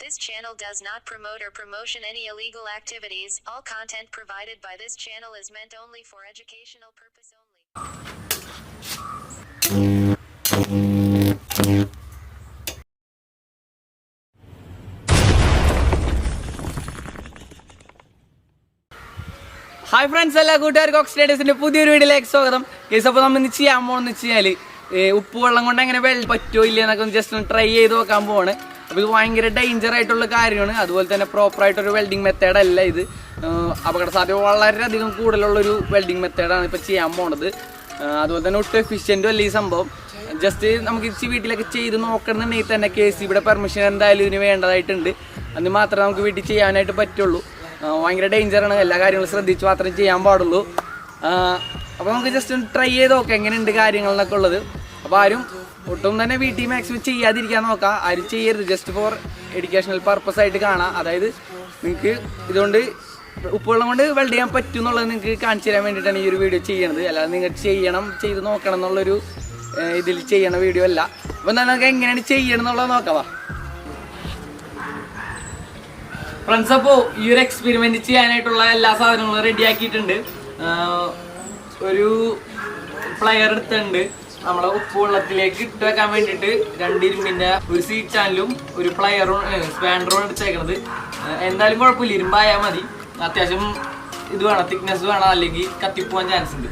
This channel does not promote or promotion any illegal activities. All content provided by this channel is meant only for educational purpose only. Hi friends, all good. Oxten Ideas in a new video. Yes, I am going to show ഉപ്പുവെള്ളം കൊണ്ട് എങ്ങനെ പറ്റുമോ ഇല്ല എന്നൊക്കെ just ഒന്ന് try ചെയ്ത് നോക്കാൻ പോവാണ്. അപ്പോൾ ഇത് ഭയങ്കര ഡേഞ്ചർ ആയിട്ടുള്ള കാര്യമാണ്. അതുപോലെ തന്നെ പ്രോപ്പറായിട്ടൊരു വെൽഡിങ് മെത്തേഡ് അല്ല ഇത്. അപകട സാധ്യത വളരെയധികം കൂടുതലുള്ളൊരു വെൽഡിങ് മെത്തേഡാണ് ഇപ്പോൾ ചെയ്യാൻ പോണത്. അതുപോലെ തന്നെ ഒട്ടും എഫിഷ്യൻറ്റും അല്ല ഈ സംഭവം. ജസ്റ്റ് നമുക്ക് വീട്ടിലൊക്കെ ചെയ്ത് നോക്കണമെന്നുണ്ടെങ്കിൽ തന്നെ KCBയുടെ പെർമിഷൻ എന്തായാലും ഇതിന് വേണ്ടതായിട്ടുണ്ട്. അത് മാത്രമേ നമുക്ക് വീട്ടിൽ ചെയ്യാനായിട്ട് പറ്റുള്ളൂ. ഭയങ്കര ഡേഞ്ചറാണ്. എല്ലാ കാര്യങ്ങളും ശ്രദ്ധിച്ച് മാത്രമേ ചെയ്യാൻ പാടുള്ളൂ. അപ്പോൾ നമുക്ക് ജസ്റ്റ് ഒന്ന് ട്രൈ ചെയ്ത് നോക്കാം എങ്ങനെയുണ്ട് കാര്യങ്ങളെന്നൊക്കെ ഉള്ളത്. അപ്പോൾ ആരും ഒട്ടും തന്നെ വീട്ടിൽ മാക്സിമം ചെയ്യാതിരിക്കാൻ നോക്കാം. ആരും ചെയ്യരുത്. ജസ്റ്റ് ഫോർ എഡ്യൂക്കേഷണൽ പർപ്പസ് ആയിട്ട് കാണാം. അതായത് നിങ്ങൾക്ക് ഇതുകൊണ്ട് ഉപ്പുവെള്ളം കൊണ്ട് വെൽഡ് ചെയ്യാൻ പറ്റും എന്നുള്ളത് നിങ്ങൾക്ക് കാണിച്ചു തരാൻ വേണ്ടിയിട്ടാണ് ഈ ഒരു വീഡിയോ ചെയ്യണത്. അല്ലാതെ നിങ്ങൾ ചെയ്ത് നോക്കണം എന്നുള്ളൊരു ഇതിൽ ചെയ്യണ വീഡിയോ അല്ല. അപ്പോൾ നമുക്ക് എങ്ങനെയാണ് ചെയ്യണം എന്നുള്ളത് നോക്കാം. ഫ്രണ്ട്സ്, അപ്പോൾ ഈ ഒരു എക്സ്പെരിമെൻറ്റ് ചെയ്യാനായിട്ടുള്ള എല്ലാ സാധനങ്ങളും റെഡി ആക്കിയിട്ടുണ്ട്. ഒരു പ്ലയർ എടുത്തിട്ടുണ്ട്. നമ്മളെ ഉപ്പുവെള്ളത്തിലേക്ക് ഇട്ട് വെക്കാൻ വേണ്ടിയിട്ട് 2 ഇരുമ്പിൻ്റെ ഒരു സീറ്റ് ചാനലും ഒരു പ്ലയറും സ്പാൻഡറും എടുത്തേക്കണത്. എന്തായാലും കുഴപ്പമില്ല, ഇരുമ്പായാൽ മതി. അത്യാവശ്യം ഇത് വേണം, തിക്നെസ് വേണം, അല്ലെങ്കിൽ കത്തിപ്പോവാൻ ചാൻസ് ഉണ്ട്.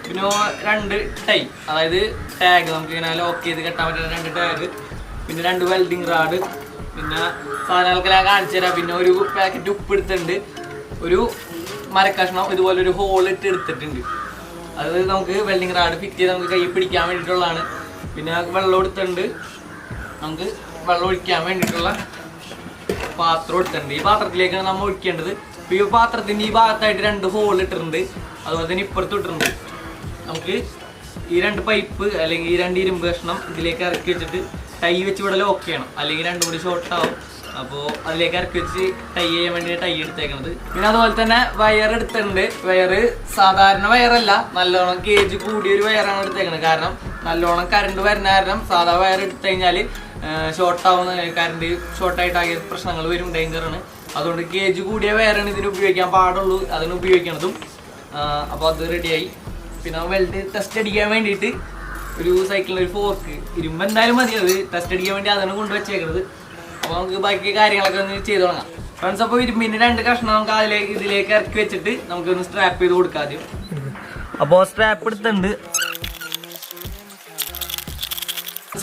പിന്നെ 2 ടൈ, അതായത് ടാഗ്, നമുക്കിങ്ങനെ ലോക്ക് ചെയ്ത് കെട്ടാൻ പറ്റുന്ന 2 ടാഗ്, പിന്നെ 2 വെൽഡിങ് റാഡ്, പിന്നെ സാധനങ്ങളൊക്കെ ഞാൻ കാണിച്ചു തരാം. പിന്നെ ഒരു പാക്കറ്റ് ഉപ്പ് എടുത്തിട്ടുണ്ട്. ഒരു മരക്കഷ്ണം ഇതുപോലെ ഒരു ഹോൾ ഇട്ട് എടുത്തിട്ടുണ്ട്. അത് നമുക്ക് വെൽഡിങ് റാഡ് ഫിറ്റ് ചെയ്ത് നമുക്ക് കൈ പിടിക്കാൻ വേണ്ടിയിട്ടുള്ളതാണ്. പിന്നെ വെള്ളം എടുത്തിട്ടുണ്ട്. നമുക്ക് വെള്ളം ഒഴിക്കാൻ വേണ്ടിയിട്ടുള്ള പാത്രം എടുത്തിട്ടുണ്ട്. ഈ പാത്രത്തിലേക്കാണ് നമ്മൾ ഒഴിക്കേണ്ടത്. ഈ പാത്രത്തിൻ്റെ ഈ ഭാഗത്തായിട്ട് 2 ഹോൾ ഇട്ടിട്ടുണ്ട്. അതുപോലെ തന്നെ ഇപ്പുറത്ത് ഇട്ടിട്ടുണ്ട്. നമുക്ക് ഈ 2 പൈപ്പ് അല്ലെങ്കിൽ ഈ 2 ഇരുമ്പ് കഷ്ണം ഇതിലേക്ക് ഇറക്കി വെച്ചിട്ട് ടൈ വെച്ച് ഇവിടെ ലോക്ക് ചെയ്യണം, അല്ലെങ്കിൽ 2 കൂടി ഷോർട്ടാവും. അപ്പോൾ അതിലേക്ക് ഇറക്കി വെച്ച് ടൈ ചെയ്യാൻ വേണ്ടി ടൈ എടുത്തേക്കണത്. പിന്നെ അതുപോലെ തന്നെ വയർ എടുത്തിട്ടുണ്ട്. വയർ സാധാരണ വയറല്ല, നല്ലോണം കേജ് കൂടിയൊരു വയറാണ് എടുത്തേക്കണത്. കാരണം നല്ലോണം കറണ്ട് വരുന്ന കാരണം സാധാ വയർ എടുത്തു കഴിഞ്ഞാൽ ഷോർട്ടാവുന്ന, കറണ്ട് ഷോർട്ടായിട്ടാകിയ പ്രശ്നങ്ങൾ വരും, ഡേഞ്ചറാണ്. അതുകൊണ്ട് കേജ് കൂടിയ വയറാണ് ഇതിന് ഉപയോഗിക്കാൻ പാടുള്ളൂ, അതിന് ഉപയോഗിക്കണതും. അപ്പോൾ അത് റെഡിയായി. പിന്നെ വെൽഡ് ടെസ്റ്റ് അടിക്കാൻ വേണ്ടിയിട്ട് ഒരു സൈക്കിളിൽ ഒരു ഫോർക്ക്, ഇരുമ്പ് എന്തായാലും മതി, അത് ടെസ്റ്റ് അടിക്കാൻ വേണ്ടി അതാണ് കൊണ്ടുവച്ചേക്കണത്. അപ്പോൾ നമുക്ക് ബാക്കി കാര്യങ്ങളൊക്കെ ഒന്ന് ചെയ്ത് തുടങ്ങാം. ഫ്രണ്ട്സ്, അപ്പോൾ ഇരുമ്പിൻ്റെ 2 കഷ്ണം നമുക്ക് ഇതിലേക്ക് ഇറക്കി വെച്ചിട്ട് നമുക്കൊന്ന് സ്ട്രാപ്പ് ചെയ്ത് കൊടുക്കാം ആദ്യം. അപ്പോൾ സ്ട്രാപ്പ് എടുത്തിട്ടുണ്ട്.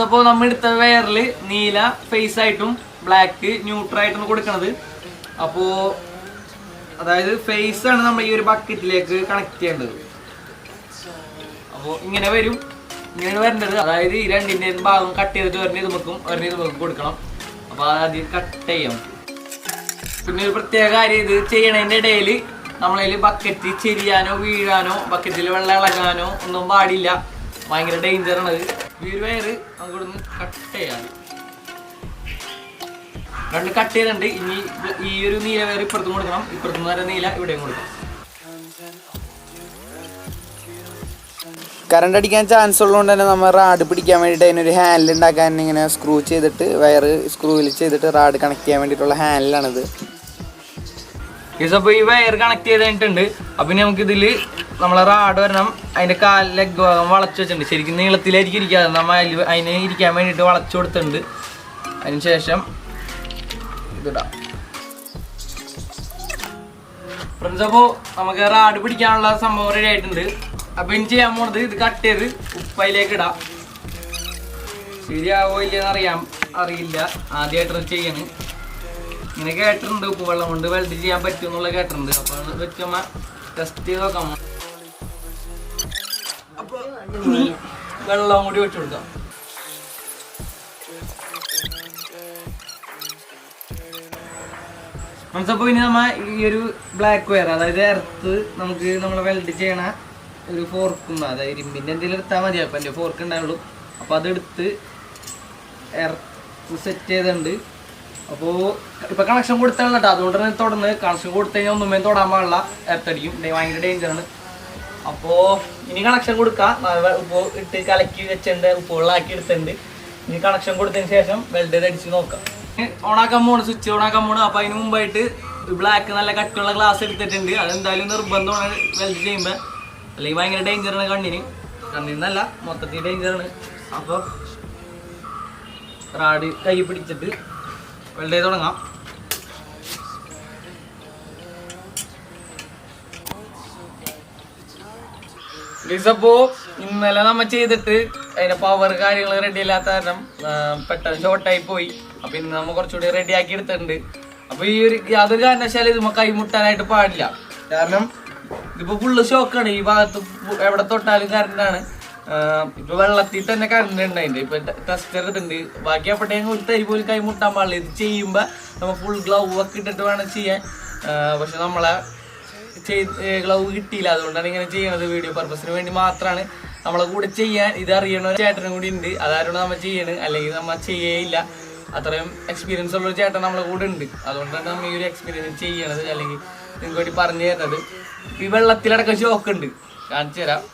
അപ്പോൾ നമ്മൾ എടുത്ത വയറിൽ നീല ഫേസ് ആയിട്ടും ബ്ലാക്ക് ന്യൂട്രലായിട്ടാണ് കൊടുക്കണത്. അപ്പോൾ അതായത് ഫേസ് ആണ് നമ്മൾ ഈ ഒരു ബക്കറ്റിലേക്ക് കണക്ട് ചെയ്യേണ്ടത്. അപ്പോൾ ഇങ്ങനെ വരും, ഇങ്ങനെ വരേണ്ടത്. അതായത് ഈ 2ൻ്റെയും ഭാഗം കട്ട് ചെയ്തിട്ട് ഒരെണ്ണം ഇത് നമുക്ക് കൊടുക്കണം. അപ്പോൾ ആദ്യം കട്ട് ചെയ്യാം. പിന്നെ ഒരു പ്രത്യേക കാര്യം, ഇത് ചെയ്യണതിൻ്റെ ഇടയിൽ നമ്മളതിൽ ബക്കറ്റ് ചെരിയാനോ വീഴാനോ ബക്കറ്റിൽ വെള്ളം ഇളകാനോ ഒന്നും പാടില്ല. ഭയങ്കര ഡേഞ്ചറാണത്. ഈ ഒരു വയറ് നമുക്ക് ഇവിടുന്ന് കട്ട് ചെയ്യാം. 2 കട്ട് ചെയ്തിട്ടുണ്ട്. ഇനി ഈ ഒരു നീല വയർ ഇപ്പുറത്തും കൊടുക്കണം, ഇപ്പുറത്തുനിന്ന് വരെ നീല ഇവിടെയും കൊടുക്കണം. കറണ്ട് അടിക്കാൻ ചാൻസ് ഉള്ളതുകൊണ്ട് തന്നെ നമ്മൾ റാഡ് പിടിക്കാൻ വേണ്ടിയിട്ട് അതിനൊരു ഹാൻഡിൽ ഉണ്ടാക്കാൻ ഇങ്ങനെ സ്ക്രൂ ചെയ്തിട്ട് വയർ സ്ക്രൂവിൽ ചെയ്തിട്ട് റാഡ് കണക്ട് ചെയ്യാൻ വേണ്ടിയിട്ടുള്ള ഹാൻഡിലാണിത്. അപ്പോൾ ഈ വയർ കണക്ട് ചെയ്ത് കഴിഞ്ഞിട്ടുണ്ട്. അപ്പം ഇനി നമുക്കിതിൽ നമ്മളെ റാഡ് വരണം. അതിൻ്റെ ലെഗ് ഭാഗം വളച്ചു വെച്ചിട്ടുണ്ട്. ശരിക്കും നീളത്തിലായിരിക്കും ഇരിക്കാതെ, നമ്മൾ അതിന് ഇരിക്കാൻ വേണ്ടിയിട്ട് വളച്ചു കൊടുത്തിട്ടുണ്ട്. അതിന് ശേഷം ഇതിടാം. ഫ്രണ്ട്സ്, അപ്പോൾ നമുക്ക് റാഡ് പിടിക്കാനുള്ള സംഭവം റെഡി ആയിട്ടുണ്ട്. അപ്പോൾ ഇനി ചെയ്യാൻ പോണത് ഇത് കട്ട് ചെയ്ത് ഉപ്പയിലേക്ക് ഇടാം. ശരിയാവോ ഇല്ലെന്ന് അറിയില്ല, ആദ്യമായിട്ടാണ് ചെയ്യണ്. ഇങ്ങനെ കേട്ടിട്ടുണ്ട് ഉപ്പ് വെള്ളം കൊണ്ട് വെൽഡ് ചെയ്യാൻ പറ്റും എന്നുള്ള കേട്ടിട്ടുണ്ട്. അപ്പോൾ അത് വെച്ച് നമ്മൾ ടെസ്റ്റ് ചെയ്ത് നോക്കാം. അപ്പോൾ വെള്ളം കൂടി വെച്ച് കൊടുക്കാം. അപ്പോൾ ഇനി നമ്മൾ ഈ ഒരു ബ്ലാക്ക് വയർ, അതായത് എർത്ത്, നമുക്ക് നമ്മൾ വെൽഡ് ചെയ്യണ ഒരു ഫോർക്കും, അതായത് ഇരുമ്പിൻ്റെ എന്തെങ്കിലും എടുത്താൽ മതി. അപ്പം എൻ്റെ ഫോർക്ക് ഉണ്ടാവുള്ളൂ. അപ്പോൾ അതെടുത്ത് എർത്ത് സെറ്റ് ചെയ്തിട്ടുണ്ട്. അപ്പോൾ ഇപ്പോൾ കണക്ഷൻ കൊടുത്താൽ കേട്ടോ, അതുകൊണ്ട് തന്നെ തുടർന്ന് കണക്ഷൻ കൊടുത്തു കഴിഞ്ഞാൽ ഒന്നുമേ തൊടാൻ പാടില്ല, എർത്തടിക്കും, ഭയങ്കര ഡേഞ്ചറാണ്. അപ്പോൾ ഇനി കണക്ഷൻ കൊടുക്കാം. ഉപ്പ് ഇട്ട് കലക്കി വെച്ചിട്ടുണ്ട്, ഉപ്പ് വെള്ളമാക്കി എടുത്തിട്ടുണ്ട്. ഇനി കണക്ഷൻ കൊടുത്തതിന് ശേഷം വെൽഡ് അടിച്ച് നോക്കാം. ഓണാക്കാൻ പോണ്, സ്വിച്ച് ഓണാക്കാൻ പോണ്. അപ്പോൾ അതിന് മുമ്പായിട്ട് ബ്ലാക്ക് നല്ല കട്ടിയുള്ള ഗ്ലാസ് എടുത്തിട്ടുണ്ട്. അതെന്തായാലും നിർബന്ധമാണ് വെൽഡ് ചെയ്യുമ്പോൾ, അല്ലെങ്കിൽ ഭയങ്കര ഡേഞ്ചറാണ് കണ്ണിന്നല്ല മൊത്തത്തിൽ ഡേഞ്ചറാണ്. അപ്പോൾ റാഡ് കൈ പിടിച്ചിട്ട് വെൽഡ് ചെയ്ത് തുടങ്ങാം. അപ്പോൾ ഇന്നലെ നമ്മൾ ചെയ്തിട്ട് അതിന്റെ പവർ കാര്യങ്ങൾ റെഡി അല്ലാത്ത കാരണം പെട്ടെന്ന് ഷോർട്ടായി പോയി. അപ്പൊ ഇന്ന് നമ്മൾ കുറച്ചുകൂടി റെഡി ആക്കി എടുത്തിട്ടുണ്ട്. അപ്പൊ ഈ ഒരു യാതൊരു കാരണവശാലും ഇത് കൈമുട്ടാനായിട്ട് പാടില്ല. കാരണം ഇതിപ്പോ ഫുള്ള് ഷോക്കാണ്. ഈ ഭാഗത്ത് എവിടെ തൊട്ടാലും കറണ്ടാണ്. ഇപ്പൊ വെള്ളത്തിൽ തന്നെ കറണ്ട് ഉണ്ട്. അതിന്റെ ഇപ്പൊ ടെസ്റ്റ് എടുത്തിട്ടുണ്ട്. ബാക്കി എപ്പോഴത്തേക്കും ഒരു തരി പോലും കൈമുട്ടാൻ പാടില്ല. ഇത് ചെയ്യുമ്പോ നമ്മൾ ഫുൾ ഗ്ലൗ ഒക്കെ ഇട്ടിട്ട് വേണം ചെയ്യാൻ. പക്ഷെ നമ്മളെ ഗ്ലൗ കിട്ടിയില്ല, അതുകൊണ്ടാണ് ഇങ്ങനെ ചെയ്യണത്. വീഡിയോ പർപ്പസിന് വേണ്ടി മാത്രമാണ്. നമ്മളെ കൂടെ ചെയ്യാൻ ഇത് അറിയണ ഒരു ചേട്ടനും കൂടി ഉണ്ട്. അതാരോട് നമ്മൾ ചെയ്യണത്, അല്ലെങ്കിൽ നമ്മൾ ചെയ്യേയില്ല. അത്രയും എക്സ്പീരിയൻസ് ഉള്ള ഒരു ചേട്ടൻ നമ്മളെ കൂടെ ഉണ്ട്. അതുകൊണ്ടാണ് നമ്മൾ ഈ ഒരു എക്സ്പീരിയൻസ് ചെയ്യണത്, അല്ലെങ്കിൽ നിങ്ങൾക്ക് വേണ്ടി പറഞ്ഞു തരുന്നത്. ഈ വെള്ളത്തിലടക്കം ഷോക്ക് ഉണ്ട്, കാണിച്ചു തരാം.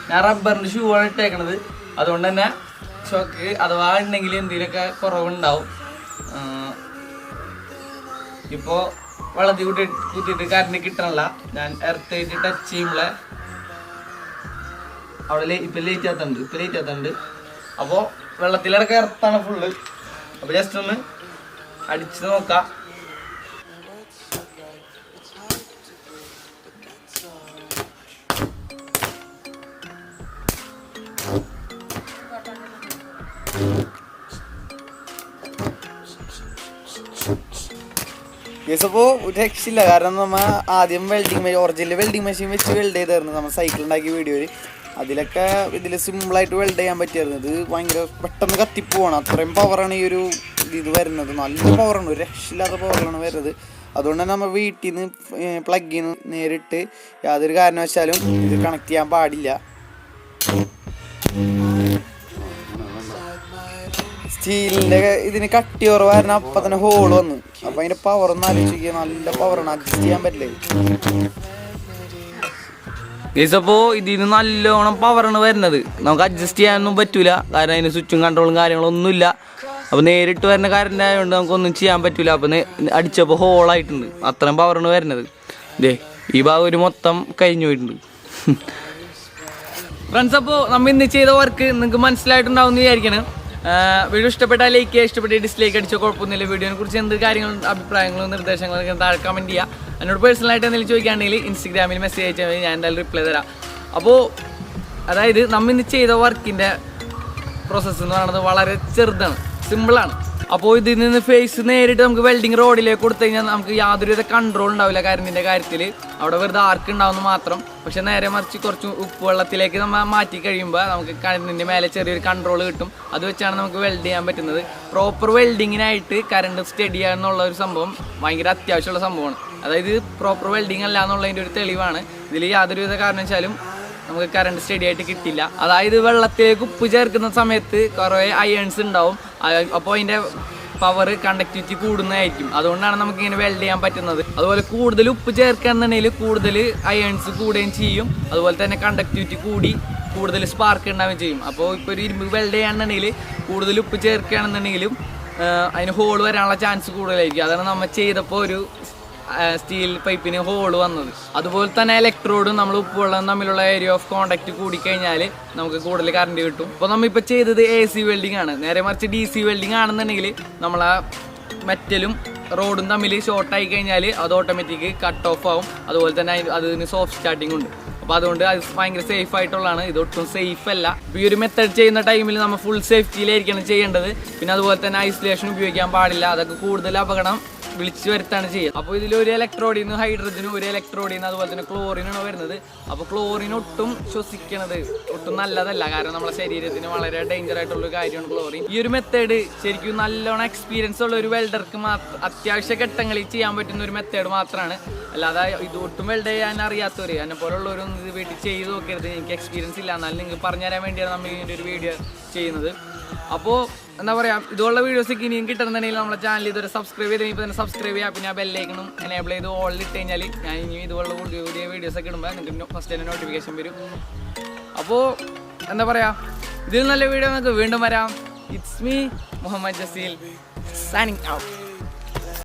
ഞാൻ റബ്ബറിന്റെ ഷൂ ആണ് ഇട്ടേക്കണത്. അതുകൊണ്ട് തന്നെ ഷോക്ക് അഥവാ ഉണ്ടെങ്കിൽ എന്തെങ്കിലുമൊക്കെ കുറവുണ്ടാവും. ഇപ്പോൾ വെള്ളത്തിൽ കുത്തിയിട്ട് കറണ്ട് കിട്ടണല്ല. ഞാൻ എർത്തായിട്ട് ടച്ച് ചെയ്യുമ്പോൾ അവിടെ ഇപ്പം ലേറ്റ് ആത്തുണ്ട്. അപ്പോൾ വെള്ളത്തിലിറക്കം എർത്താണ് ഫുള്ള്. അപ്പോൾ ജസ്റ്റ് ഒന്ന് അടിച്ച് നോക്കാം. അപ്പോൾ ഒരു രക്ഷയില്ല. കാരണം നമ്മൾ ആദ്യം ഒറിജിനൽ വെൽഡിങ് മെഷീൻ വെച്ച് വെൽഡ് ചെയ്തായിരുന്നു നമ്മൾ സൈക്കിൾ ഉണ്ടാക്കിയ വീഡിയോയിൽ. അതിലൊക്കെ ഇതിൽ സിമ്പിളായിട്ട് വെൽഡ് ചെയ്യാൻ പറ്റിയായിരുന്നു. ഇത് ഭയങ്കര പെട്ടെന്ന് കത്തിപ്പോവാണ്. അത്രയും പവറാണ് ഈ ഒരു ഇത് വരുന്നത്. നല്ല പവറാണ്, ഒരു രക്ഷയില്ലാത്ത പവറാണ് വരുന്നത്. അതുകൊണ്ട് തന്നെ നമ്മൾ വീട്ടിൽ നിന്ന് പ്ലഗിൽ നിന്ന് നേരിട്ട് യാതൊരു കാരണവശാലും ഇത് കണക്ട് ചെയ്യാൻ പാടില്ല. സ്റ്റീലിൻ്റെ ഇതിന് കട്ടി കുറവായിരുന്നു. അപ്പം തന്നെ ഹോൾ വന്നു. അപ്പം അതിൻ്റെ പവർ ഒന്ന് ആലോചിക്കുക. നല്ല പവറാണ്, അഡ്ജസ്റ്റ് ചെയ്യാൻ പറ്റില്ലേ. അപ്പോൾ ഇതിന് നല്ലോണം പവറാണ് വരുന്നത്. നമുക്ക് അഡ്ജസ്റ്റ് ചെയ്യാനൊന്നും പറ്റൂല. കാരണം അതിന് സ്വിച്ചും കൺട്രോളും കാര്യങ്ങളൊന്നുമില്ല. അപ്പോൾ നേരിട്ട് വരുന്ന കറണ്ട് ആയതുകൊണ്ട് നമുക്കൊന്നും ചെയ്യാൻ പറ്റൂല. അപ്പം അടിച്ചപ്പോൾ ഹോളായിട്ടുണ്ട്. അത്രയും പവറാണ് വരുന്നത്. ദേ ഈ ഭാഗം ഒരു മൊത്തം കഴിഞ്ഞു പോയിട്ടുണ്ട്. ഫ്രണ്ട്സ്, അപ്പോൾ നമ്മൾ ഇന്ന് ചെയ്ത വർക്ക് നിങ്ങൾക്ക് മനസ്സിലായിട്ടുണ്ടാവും എന്ന് വിചാരിക്കണം. വീഡിയോ ഇഷ്ടപ്പെട്ടാൽ ലൈക്ക് ചെയ്യുക, ഇഷ്ടപ്പെട്ട് ഡിസ്ലൈക്ക് അടിച്ചോ കുഴപ്പമൊന്നുമില്ല. വീഡിയോനെ കുറിച്ച് എന്ത് കാര്യങ്ങളും അഭിപ്രായങ്ങളും നിർദ്ദേശങ്ങളും താഴെ കമൻറ്റ് ചെയ്യുക. എന്നോട് പേഴ്സണലായിട്ട് എന്തെങ്കിലും ചോദിക്കുകയാണെങ്കിൽ ഇൻസ്റ്റഗ്രാമിൽ മെസ്സേജ് അയച്ചാൽ മതി, ഞാൻ എന്തായാലും റിപ്ലൈ തരാം. അപ്പോൾ അതായത് നമ്മൾ ഇന്ന് ചെയ്ത വർക്കിൻ്റെ പ്രോസസ്സ് എന്ന് പറയുന്നത് വളരെ ചെറുതാണ്, സിമ്പിളാണ്. അപ്പോൾ ഇതിൽ നിന്ന് ഫേസ് നേരിട്ട് നമുക്ക് വെൽഡിങ് റോഡിലേക്ക് കൊടുത്തു കഴിഞ്ഞാൽ നമുക്ക് യാതൊരുവിധ കൺട്രോൾ ഉണ്ടാവില്ല കറണ്ടിൻ്റെ കാര്യത്തിൽ. അവിടെ വെറുതെ ആർക്ക് ഉണ്ടാവുന്ന മാത്രം. പക്ഷെ നേരെ മറിച്ച് കുറച്ച് ഉപ്പ് വെള്ളത്തിലേക്ക് നമ്മൾ മാറ്റി കഴിയുമ്പോൾ നമുക്ക് കറണ്ടിൻ്റെ മേലെ ചെറിയൊരു കൺട്രോൾ കിട്ടും. അത് വെച്ചാണ് നമുക്ക് വെൽഡ് ചെയ്യാൻ പറ്റുന്നത്. പ്രോപ്പർ വെൽഡിങ്ങിനായിട്ട് കറണ്ട് സ്റ്റഡി എന്നുള്ള ഒരു സംഭവം ഭയങ്കര അത്യാവശ്യമുള്ള സംഭവമാണ്. അതായത് പ്രോപ്പർ വെൽഡിങ് അല്ല എന്നുള്ളതിൻ്റെ ഒരു തെളിവാണ്. ഇതിൽ യാതൊരുവിധ കാരണവശാലും നമുക്ക് കറണ്ട് സ്റ്റഡി ആയിട്ട് കിട്ടില്ല. അതായത് വെള്ളത്തിലേക്ക് ഉപ്പ് ചേർക്കുന്ന സമയത്ത് കുറേ അയൺസ് ഉണ്ടാവും. അപ്പോൾ അതിൻ്റെ പവർ കണ്ടക്ടിവിറ്റി കൂടുന്നതായിരിക്കും. അതുകൊണ്ടാണ് നമുക്ക് ഇങ്ങനെ വെൽഡ് ചെയ്യാൻ പറ്റുന്നത്. അതുപോലെ കൂടുതൽ ഉപ്പ് ചേർക്കുകയാണെന്നുണ്ടെങ്കിൽ കൂടുതൽ അയൺസ് കൂടുകയും ചെയ്യും. അതുപോലെ തന്നെ കണ്ടക്ടിവിറ്റി കൂടി കൂടുതൽ സ്പാർക്ക് ഉണ്ടാവുകയും ചെയ്യും. അപ്പോൾ ഇപ്പോൾ ഒരു ഇരുമ്പ് വെൽഡ് ചെയ്യുകയാണെന്നുണ്ടെങ്കിൽ കൂടുതൽ ഉപ്പ് ചേർക്കുകയാണെന്നുണ്ടെങ്കിലും അതിന് ഹോൾ വരാനുള്ള ചാൻസ് കൂടുതലായിരിക്കും. അതാണ് നമ്മൾ ചെയ്തപ്പോൾ ഒരു സ്റ്റീൽ പൈപ്പിന് ഹോൾ വന്നത്. അതുപോലെ തന്നെ ഇലക്ട്രോഡും നമ്മൾ ഉപ്പുവെള്ളം തമ്മിലുള്ള ഏരിയ ഓഫ് കോണ്ടാക്ട് കൂടിക്കഴിഞ്ഞാൽ നമുക്ക് കൂടുതൽ കറണ്ട് കിട്ടും. അപ്പോൾ നമ്മളിപ്പോൾ ചെയ്തത് AC വെൽഡിംഗ് ആണ്. നേരെ മറിച്ച് DC വെൽഡിംഗ് ആണെന്നുണ്ടെങ്കിൽ നമ്മളാ മെറ്റലും റോഡും തമ്മിൽ ഷോർട്ടായി കഴിഞ്ഞാൽ അത് ഓട്ടോമാറ്റിക് കട്ട് ഓഫ് ആവും. അതുപോലെ തന്നെ അതിന് സോഫ്റ്റ് സ്റ്റാർട്ടിംഗ് ഉണ്ട്. അപ്പോൾ അതുകൊണ്ട് അത് ഭയങ്കര സേഫ് ആയിട്ടുള്ളതാണ്. ഇതൊട്ടും സേഫ് അല്ല. ഈ ഒരു മെത്തേഡ് ചെയ്യുന്ന ടൈമിൽ നമ്മൾ ഫുൾ സേഫ്റ്റിയിലായിരിക്കണം ചെയ്യേണ്ടത്. പിന്നെ അതുപോലെ തന്നെ ഐസൊലേഷൻ ഉപയോഗിക്കാൻ പാടില്ല. അതൊക്കെ കൂടുതൽ അപകടം വിളിച്ചു വരുത്താണ് ചെയ്യുക. അപ്പോൾ ഇതിൽ ഒരു ഇലക്ട്രോഡിൽ നിന്ന് ഹൈഡ്രജനും ഒരു ഇലക്ട്രോഡിൽ നിന്ന് അതുപോലെ തന്നെ ക്ലോറിനാണ് വരുന്നത്. അപ്പോൾ ക്ലോറിൻ ഒട്ടും ശ്വസിക്കണത് ഒട്ടും നല്ലതല്ല. കാരണം നമ്മുടെ ശരീരത്തിന് വളരെ ഡേഞ്ചർ ആയിട്ടുള്ള കാര്യമാണ് ക്ലോറിൻ. ഈ ഒരു മെത്തേഡ് ശരിക്കും നല്ലോണം എക്സ്പീരിയൻസ് ഉള്ള ഒരു വെൽഡർക്ക് അത്യാവശ്യ ഘട്ടങ്ങളിൽ ചെയ്യാൻ പറ്റുന്ന ഒരു മെത്തേഡ് മാത്രമാണ്. അല്ലാതെ ഇത് ഒട്ടും വെൽഡ് ചെയ്യാൻ അറിയാത്തവർ എന്നെ പോലുള്ളവരൊന്നും ഇത് വീട്ടിൽ ചെയ്ത് നോക്കരുത്. എനിക്ക് എക്സ്പീരിയൻസ് ഇല്ല, എന്നാലും നിങ്ങൾക്ക് പറഞ്ഞു തരാൻ വേണ്ടിയാണ് നമ്മൾ ഇതിൻ്റെ ഒരു വീഡിയോ ചെയ്യുന്നത്. അപ്പോൾ എന്താ പറയുക, ഇതുള്ള വീഡിയോസൊക്കെ ഇനിയും കിട്ടണമെന്നുണ്ടെങ്കിൽ നമ്മുടെ ചാനൽ ഇതുവരെ സബ്സ്ക്രൈബ് ചെയ്ത് ഇപ്പോൾ തന്നെ സബ്സ്ക്രൈബ് ചെയ്യുക. പിന്നെ ആ ബെല്ലൈക്കണും എനേബിൾ ചെയ്ത് ഓളിൽ ഇട്ട് കഴിഞ്ഞാൽ ഞാൻ ഇനി ഇതുപോലുള്ള പുതിയ വീഡിയോസൊക്കെ ഇടുമ്പോൾ നിങ്ങൾക്ക് ഫസ്റ്റ് തന്നെ നോട്ടിഫിക്കേഷൻ വരും. അപ്പോൾ എന്താ പറയുക, ഇതിൽ നല്ല വീഡിയോ നമുക്ക് വീണ്ടും വരാം. It's me Muhammad Jaseel. signing out.